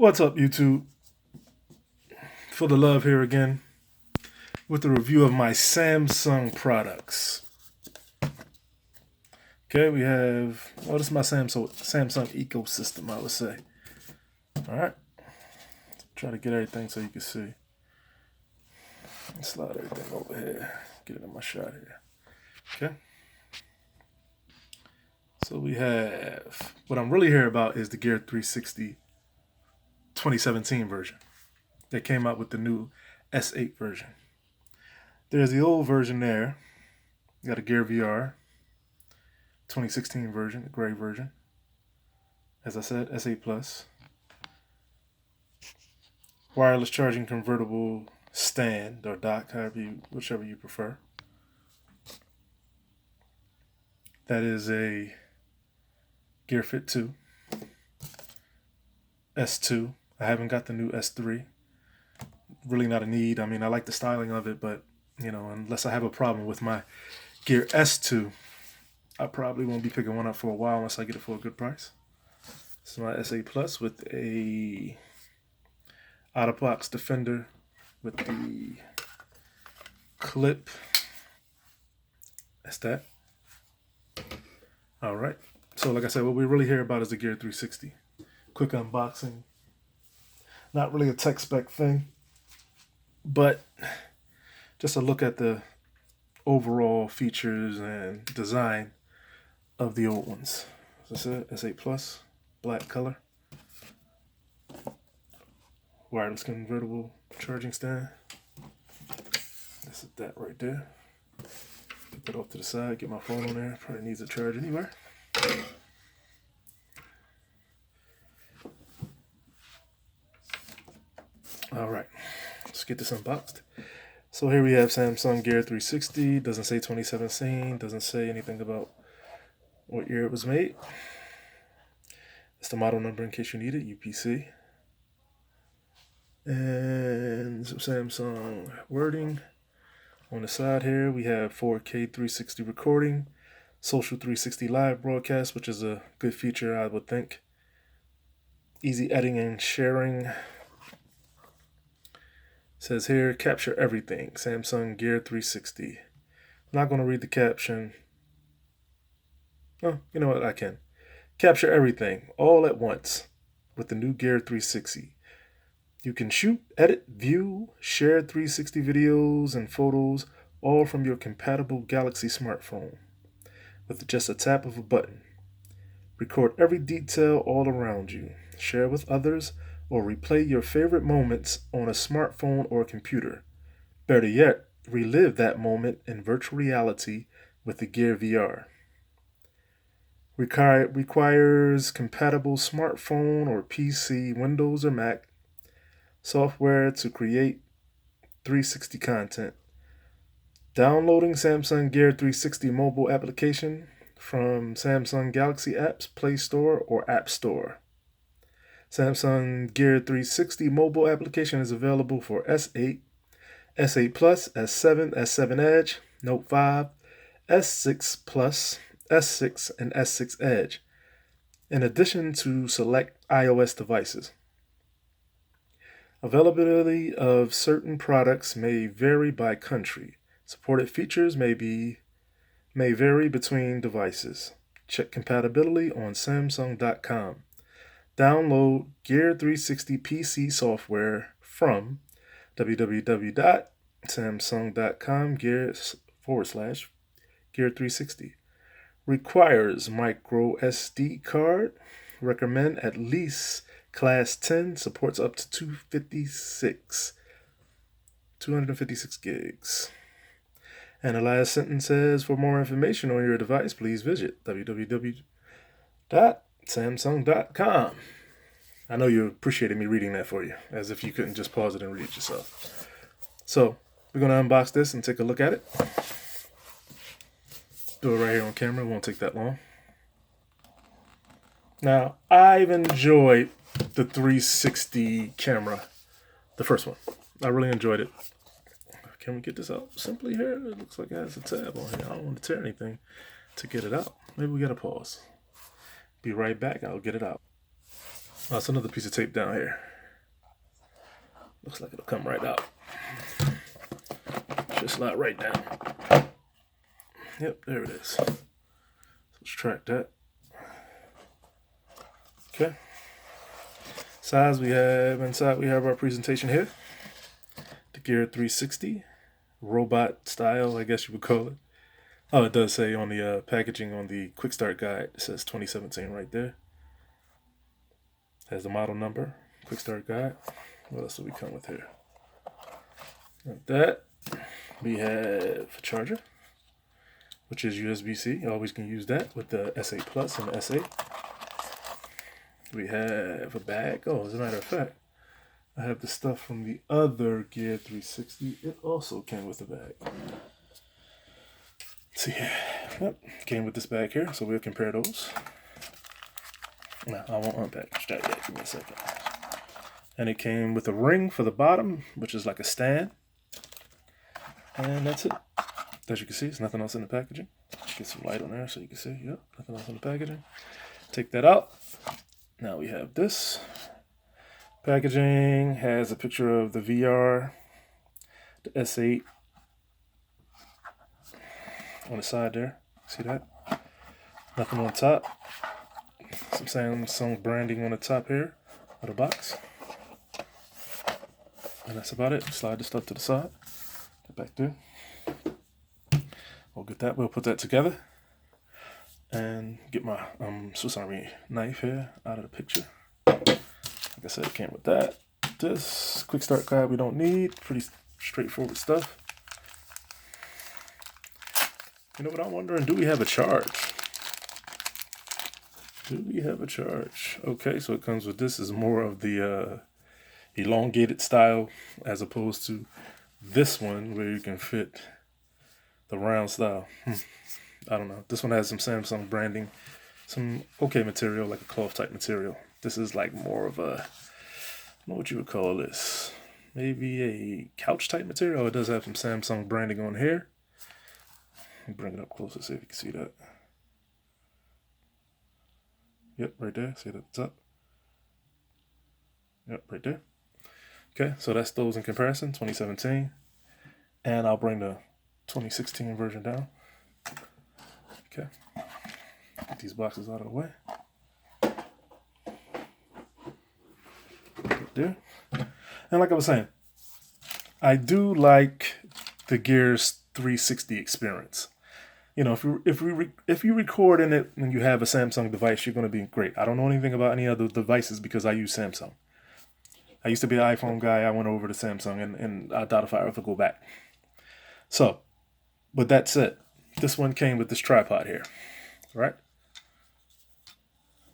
What's up, YouTube? For the love here again with a review of my Samsung products. Okay, we have, this is my Samsung ecosystem, I would say. All right, try to get everything so you can see. Slide everything over here, get it in my shot here. Okay. So we have, what I'm really here about is the Gear 360 2017 version. They came out with the new S8 version. There's the old version there. You got a Gear VR 2016 version, the gray version. As I said, S8 Plus. Wireless charging convertible stand or dock, whichever you prefer. That is a Gear Fit 2. S2. I haven't got the new S3. Really not a need. I mean, I like the styling of it, but, unless I have a problem with my Gear S2, I probably won't be picking one up for a while unless I get it for a good price. This is my S8 Plus with a out-of-box Defender with the clip. That's that. All right. So like I said, what we really hear about is the Gear 360. Quick unboxing. Not really a tech spec thing, but just a look at the overall features and design of the old ones. As I said, S8 Plus, black color. Wireless convertible charging stand. This is that right there. Put that off to the side, get my phone on there. Probably needs a charge anywhere. All right, let's get this unboxed. So here we have Samsung Gear 360. Doesn't say 2017. Doesn't say anything about what year it was made. It's the model number in case you need it, UPC. And some Samsung wording. On the side here, we have 4K 360 recording, social 360 live broadcast, which is a good feature, I would think. Easy editing and sharing. It says here, capture everything, Samsung Gear 360. I'm not going to read the caption. Oh, you know what, I can. Capture everything, all at once, with the new Gear 360. You can shoot, edit, view, share 360 videos and photos, all from your compatible Galaxy smartphone, with just a tap of a button. Record every detail all around you. Share with others, or replay your favorite moments on a smartphone or computer. Better yet, relive that moment in virtual reality with the Gear VR. Requires compatible smartphone or PC, Windows or Mac, software to create 360 content. Downloading Samsung Gear 360 mobile application from Samsung Galaxy Apps, Play Store, or App Store. Samsung Gear 360 mobile application is available for S8, S8 Plus, S7, S7 Edge, Note 5, S6 Plus, S6, and S6 Edge, in addition to select iOS devices. Availability of certain products may vary by country. Supported features may vary between devices. Check compatibility on Samsung.com. Download Gear 360 PC software from www.samsung.com Gear 360. Requires micro SD card. Recommend at least Class 10. Supports up to 256 gigs. And the last sentence says, for more information on your device, please visit www.samsung.com. I know you appreciated me reading that for you, as if you couldn't just pause it and read it yourself. So, we're going to unbox this and take a look at it. Do it right here on camera. It won't take that long. Now, I've enjoyed the 360 camera, the first one. I really enjoyed it. Can we get this out simply here? It looks like it has a tab on here. I don't want to tear anything to get it out. Maybe we got to pause. Be right back. I'll get it out. Oh, it's another piece of tape down here. Looks like it'll come right out. Just slide right down. Yep, there it is. So let's track that. Okay. Size we have inside, we have our presentation here. The Gear 360, robot style, I guess you would call it. Oh, it does say on the packaging on the quick start guide, it says 2017 right there. Has the model number, quick start guide. What else do we come with here? Like that. We have a charger, which is USB-C. You always can use that with the S8 Plus and the S8. We have a bag. Oh, as a matter of fact, I have the stuff from the other Gear 360. It also came with a bag. Let's see here. Yep, came with this bag here, so we'll compare those. Now, I won't unpackage that yet. Give me a second. And it came with a ring for the bottom, which is like a stand. And that's it. As you can see, there's nothing else in the packaging. Get some light on there so you can see. Yep, nothing else in the packaging. Take that out. Now we have this. Packaging has a picture of the VR, the S8 on the side there. See that? Nothing on top. Some Samsung branding on the top here of the box. And that's about it. Slide the stuff to the side. Get back there. We'll get that. We'll put that together. And get my Swiss Army knife here out of the picture. Like I said, it came with that. This quick start guide we don't need. Pretty straightforward stuff. You know what I'm wondering? Do we have a charge? Do we have a charge? Okay, so it comes with this is more of the elongated style as opposed to this one where you can fit the round style. I don't know. This one has some Samsung branding, some okay material, like a cloth type material. This is like more of a, I don't know what you would call this. Maybe a couch type material. It does have some Samsung branding on here. Let me bring it up closer, see if you can see that. Yep, right there. See that at the top? Yep, right there. Okay, so that's those in comparison, 2017. And I'll bring the 2016 version down. Okay, get these boxes out of the way. Right there. And like I was saying, I do like the Gears 360 experience. You know, if you record in it and you have a Samsung device, you're going to be great. I don't know anything about any other devices because I use Samsung. I used to be an iPhone guy. I went over to Samsung, and I doubt if I ever go back. So, but that's it. This one came with this tripod here, right?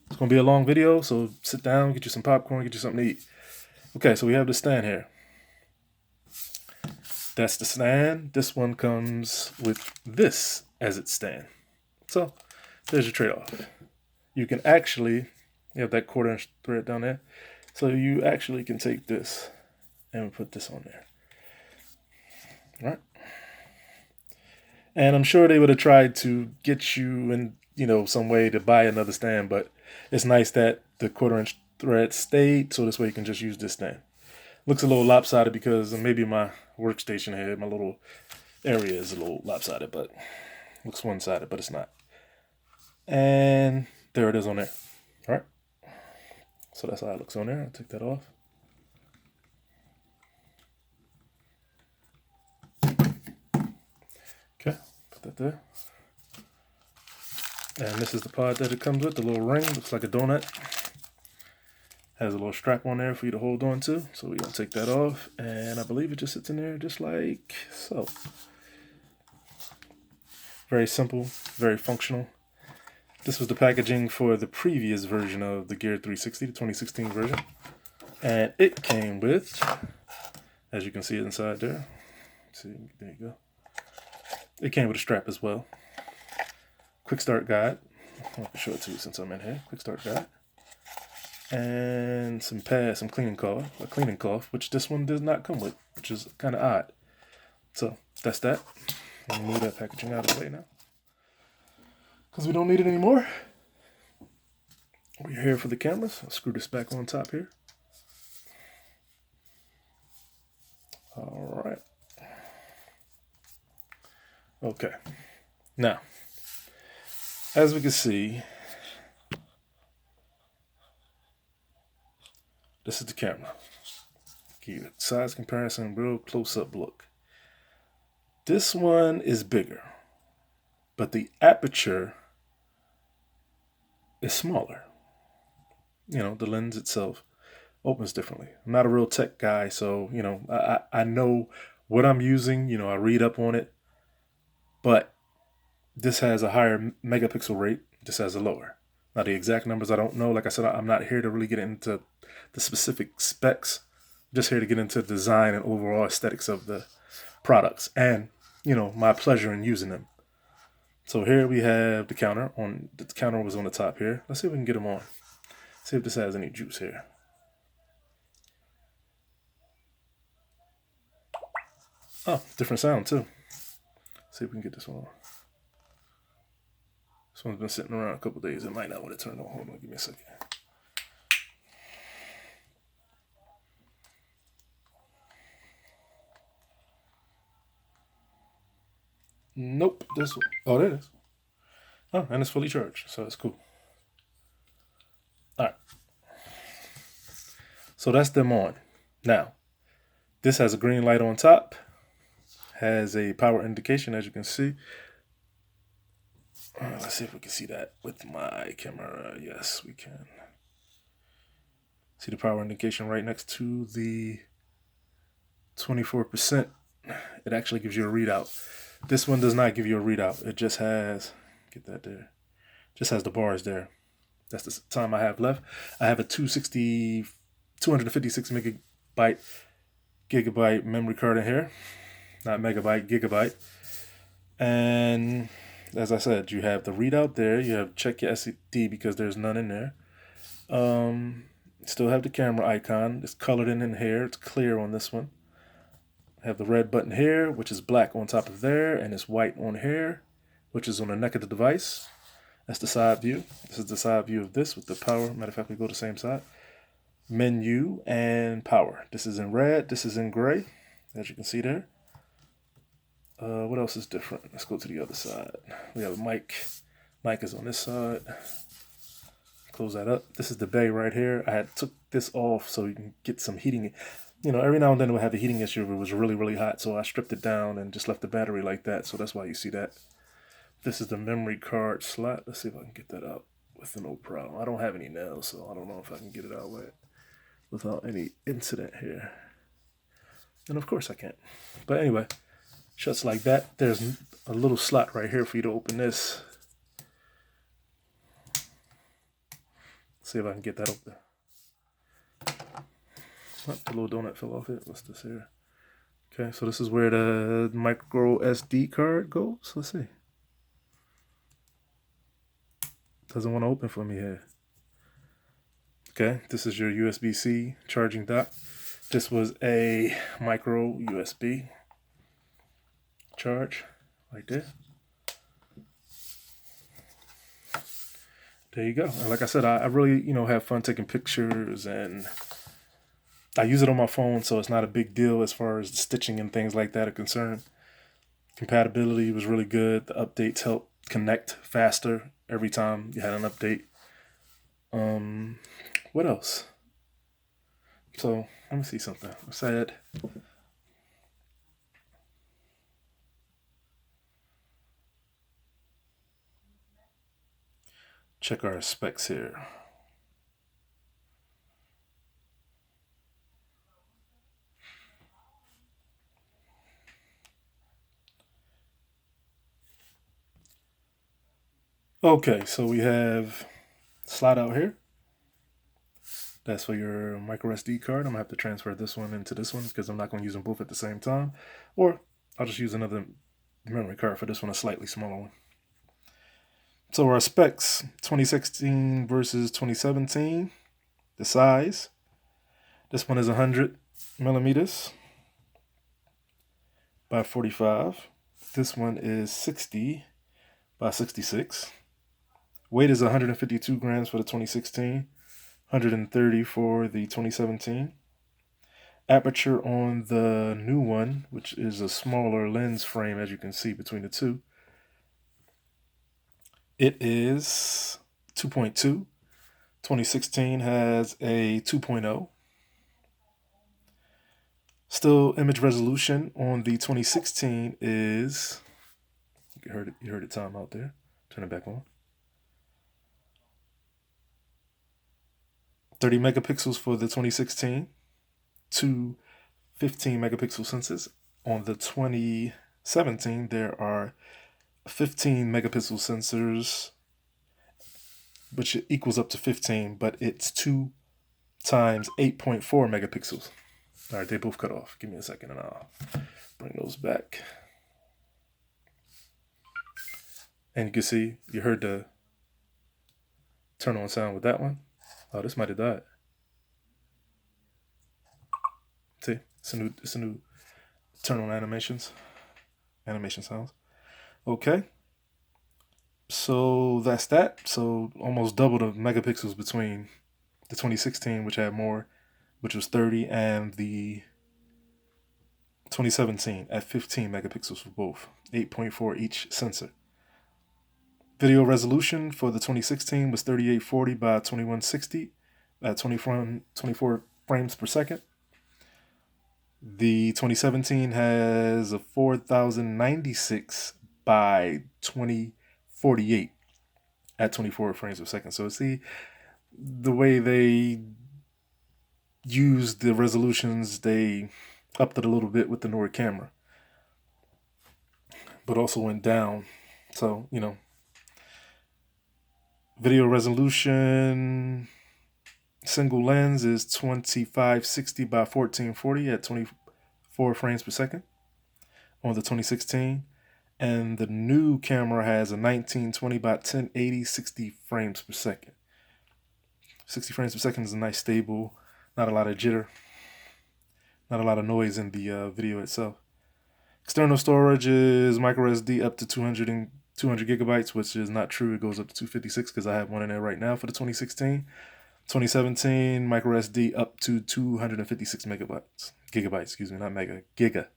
It's going to be a long video, so sit down, get you some popcorn, get you something to eat. Okay, so we have the stand here. That's the stand. This one comes with this as its stand. So, there's your trade-off. You can actually, you have that 1/4 inch thread down there. So you actually can take this and put this on there. Right? And I'm sure they would have tried to get you in, you know, some way to buy another stand, but it's nice that the 1/4 inch thread stayed, so this way you can just use this stand. Looks a little lopsided because maybe my workstation here, my little area is a little lopsided, but looks one-sided, but it's not. And there it is on there. All right. So that's how it looks on there. I'll take that off. Okay, put that there. And this is the pod that it comes with, the little ring, looks like a donut. Has a little strap on there for you to hold on to. So we're gonna take that off, and I believe it just sits in there just like so. Very simple, very functional. This was the packaging for the previous version of the Gear 360, the 2016 version. And it came with, as you can see inside there. Let's see, there you go. It came with a strap as well. Quick start guide. I can show it to you since I'm in here. Quick start guide. And some pads, some cleaning cloth, which this one does not come with, which is kind of odd. So that's that. I'll move that packaging out of the way now, because we don't need it anymore. We're here for the cameras. I'll screw this back on top here. All right. Okay. Now, as we can see, this is the camera. Give you a size comparison, real close-up look. This one is bigger, but the aperture is smaller. The lens itself opens differently. I'm not a real tech guy, so I know what I'm using. I read up on it, but this has a higher megapixel rate. This has a lower. Now the exact numbers I don't know. Like I said, I'm not here to really get into the specific specs. I'm just here to get into design and overall aesthetics of the products and my pleasure in using them. So here we have the counter. The counter was on the top here. Let's see if we can get them on. See if this has any juice here. Oh, different sound too. See if we can get this one on. This one's been sitting around a couple days. It might not want to turn on. Hold on, give me a second. Nope, this one. Oh, there it is. Oh, and it's fully charged, so it's cool. All right. So that's them on. Now, this has a green light on top. Has a power indication, as you can see. Let's see if we can see that with my camera. Yes, we can. See the power indication right next to the 24%. It actually gives you a readout. This one does not give you a readout. It just has, get that there, just has the bars there. That's the time I have left. I have a 256 gigabyte memory card in here. Not megabyte, gigabyte. And as I said, you have the readout there. You have check your SD because there's none in there. Still have the camera icon. It's colored in here. It's clear on this one. I have the red button here, which is black on top of there, and it's white on here, which is on the neck of the device. That's the side view. This is the side view of this with the power. Matter of fact, we go to the same side. Menu and power. This is in red. This is in gray, as you can see there. What else is different? Let's go to the other side. We have a mic. Mic is on this side. Close that up. This is the bay right here. I had took this off so you can get some heating. Every now and then we'll have a heating issue if it was really, really hot. So I stripped it down and just left the battery like that. So that's why you see that. This is the memory card slot. Let's see if I can get that out with no problem. I don't have any nails, so I don't know if I can get it out without any incident here. And of course I can't. But anyway, shuts like that. There's a little slot right here for you to open this. See if I can get that open. Oh, the little donut fell off it. What's this here? Okay, so this is where the micro SD card goes. Let's see. Doesn't want to open for me here. Okay, this is your USB-C charging dock. This was a micro USB charge right there. There you go. And like I said, I really, have fun taking pictures, and I use it on my phone, so it's not a big deal as far as the stitching and things like that are concerned. Compatibility was really good. The updates help connect faster every time you had an update. What else? So let me see something. I said, check our specs here. Okay, so we have slot out here. That's for your micro SD card. I'm gonna have to transfer this one into this one because I'm not gonna use them both at the same time. Or I'll just use another memory card for this one, a slightly smaller one. So our specs, 2016 versus 2017. The size. This one is 100 millimeters by 45. This one is 60 by 66. Weight is 152 grams for the 2016, 130 for the 2017. aperture on the new one, which is a smaller lens frame, as you can see between the two. It is 2.2. 2016 has a 2.0. Still image resolution on the 2016 is, you heard it time out there. Turn it back on. 30 megapixels for the 2016, two 15 megapixel sensors. On the 2017, there are 15 megapixel sensors, which equals up to 15, but it's 2 times 8.4 megapixels. All right, they both cut off. Give me a second and I'll bring those back. And you can see, you heard the turn on sound with that one. Oh, this might have died. See, it's a new turn on animation sounds. Okay. So that's that. So almost double the megapixels between the 2016, which had more, which was 30, and the 2017 at 15 megapixels for both, 8.4 each sensor. Video resolution for the 2016 was 3840 by 2160 at 24 frames per second. The 2017 has a 4096 by 2048 at 24 frames per second. So see the way they use the resolutions, they upped it a little bit with the newer camera, but also went down. So, you know, video resolution, single lens is 2560 by 1440 at 24 frames per second on the 2016. And the new camera has a 1920 by 1080, 60 frames per second. 60 frames per second is a nice stable, not a lot of jitter, not a lot of noise in the video itself. External storage is micro SD up to 200 gigabytes, which is not true. It goes up to 256 because I have one in there right now for the 2016. 2017, micro SD up to 256 gigabytes, excuse me, not mega, giga.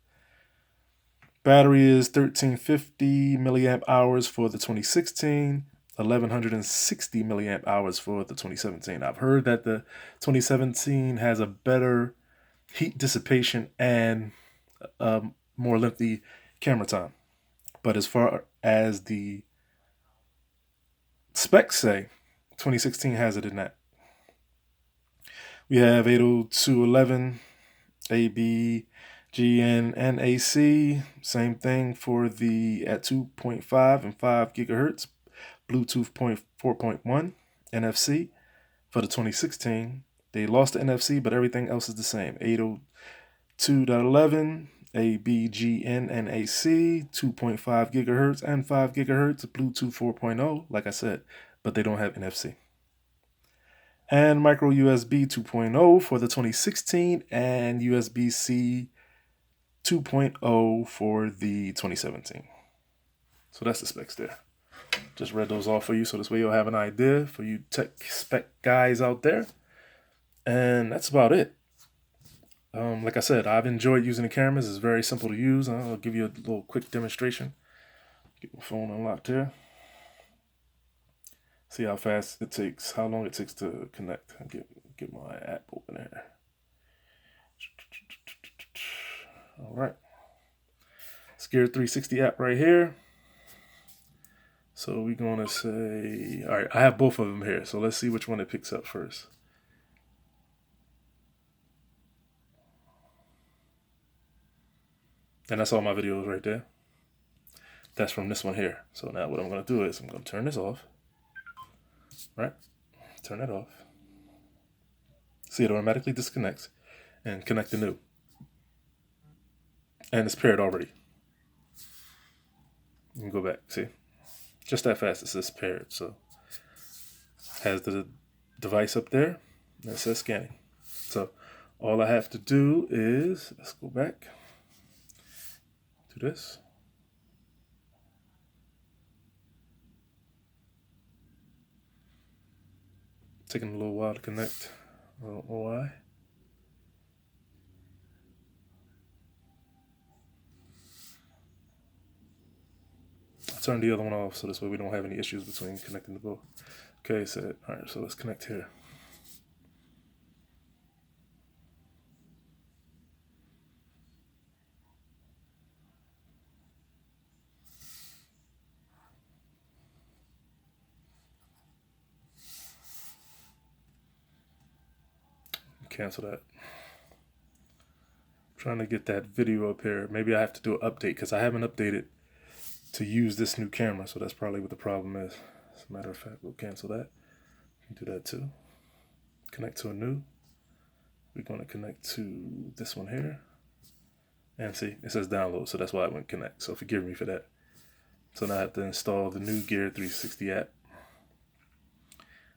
Battery is 1350 milliamp hours for the 2016, 1160 milliamp hours for the 2017. I've heard that the 2017 has a better heat dissipation and more lengthy camera time. But as far as the specs say, 2016 has it in that. We have 802.11 AB, GN, and AC. Same thing for the at 2.5 and 5 gigahertz. Bluetooth 4.1 NFC for the 2016. They lost the NFC, but everything else is the same. 802.11 AB, GN, and AC, 2.5 gigahertz and 5 gigahertz, Bluetooth 4.0, like I said, but they don't have NFC. And micro USB 2.0 for the 2016 and USB-C 2.0 for the 2017. So that's the specs there. Just read those off for you, so this way you'll have an idea for you tech spec guys out there. And that's about it. Like I said, I've enjoyed using the cameras. It's very simple to use. I'll give you a little quick demonstration. Get my phone unlocked here. See how fast it takes, how long it takes to connect. Get my app open here. All right. Gear 360 app right here. So we're going to say, all right, I have both of them here. So let's see which one it picks up first. And that's all my videos right there. That's from this one here. So now what I'm going to do is I'm going to turn this off. Right? Turn it off. See, it automatically disconnects and connect the new. And it's paired already. You can go back, see? Just that fast it says paired. So has the device up there that says scanning. So all I have to do is, let's go back to this. Taking a little while to connect. I don't know why. turn the other one off so this way we don't have any issues between connecting the both. Okay, so all right, so let's connect here. Cancel that. I'm trying to get that video up here. Maybe I have to do an update because I haven't updated to use this new camera, so that's probably what the problem is. As a matter of fact, we'll cancel that. Do that too. Connect to a new. We're going to connect to this one here. And see, it says download, so that's why I went connect. So forgive me for that. So now I have to install the new Gear 360 app.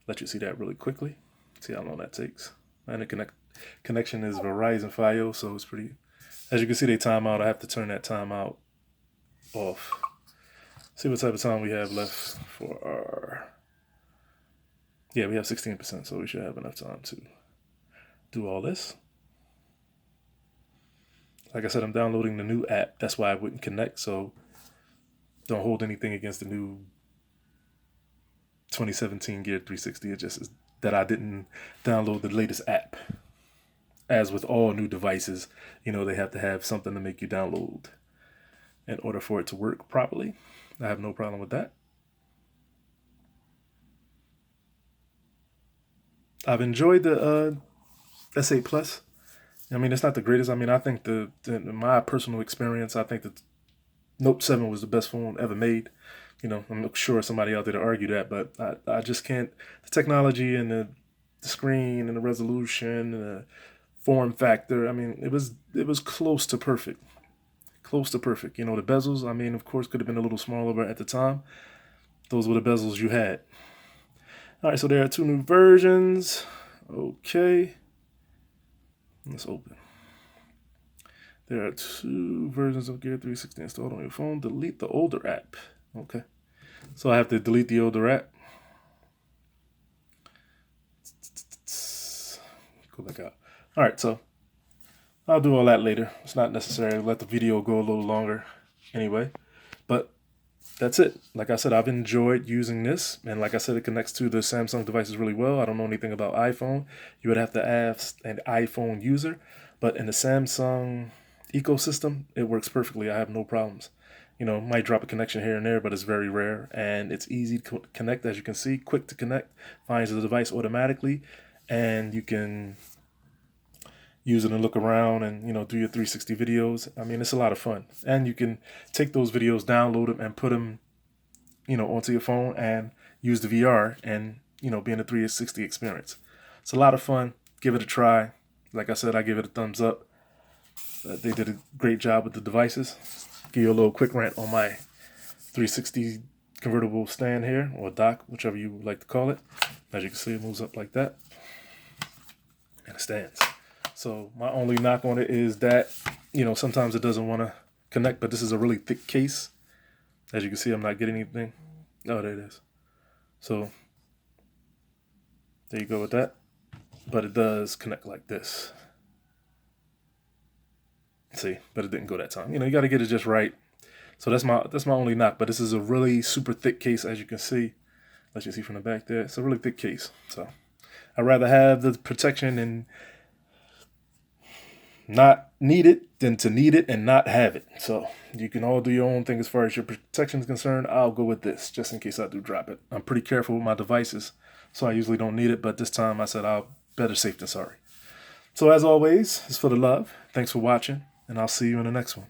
Let you see that really quickly. See how long that takes. And the connection is Verizon Fios, so it's pretty. As you can see, they time out. I have to turn that timeout off. See what type of time we have left for our. Yeah, we have 16%, so we should have enough time to do all this. Like I said, I'm downloading the new app. That's why I wouldn't connect, so don't hold anything against the new 2017 Gear 360. It just is that I didn't download the latest app. As with all new devices, you know, they have to have something to make you download in order for it to work properly. I have no problem with that. I've enjoyed the S8 Plus. I mean, it's not the greatest. I mean, I think in my personal experience, I think the Note 7 was the best phone ever made. You know, I'm not sure somebody out there to argue that, but I just can't. The technology and the screen and the resolution and the form factor, I mean, it was close to perfect. Close to perfect. You know, the bezels, I mean, of course, could have been a little smaller, but at the time, those were the bezels you had. All right, so there are 2 new versions. Okay. Let's open. There are 2 versions of Gear 360 installed on your phone. Delete the older app. Okay. So I have to delete the older app. Go back out. All right, so I'll do all that later. It's not necessary. Let the video go a little longer anyway. But that's it. Like I said, I've enjoyed using this. And like I said, it connects to the Samsung devices really well. I don't know anything about iPhone. You would have to ask an iPhone user. But in the Samsung ecosystem, it works perfectly. I have no problems. You know, might drop a connection here and there, but it's very rare. And it's easy to connect, as you can see. Quick to connect. Finds the device automatically. And you can use it and look around and, you know, do your 360 videos. I mean, it's a lot of fun. And you can take those videos, download them, and put them, you know, onto your phone and use the VR and, you know, be in a 360 experience. It's a lot of fun. Give it a try. Like I said, I give it a thumbs up. They did a great job with the devices. Give you a little quick rant on my 360 convertible stand here, or dock, whichever you like to call it. As you can see, it moves up like that. And it stands. So my only knock on it is that, you know, sometimes it doesn't want to connect, but this is a really thick case. As you can see, I'm not getting anything. Oh, there it is. So there you go with that. But it does connect like this. See, but it didn't go that time. You know, you got to get it just right. So that's my only knock. But this is a really super thick case, as you can see. Let you see from the back there. It's a really thick case. So I'd rather have the protection and not need it than to need it and not have it. So you can all do your own thing as far as your protection is concerned. I'll go with this just in case I do drop it. I'm pretty careful with my devices, so I usually don't need it. But this time I said I'll better safe than sorry. So as always, it's for the love. Thanks for watching, and I'll see you in the next one.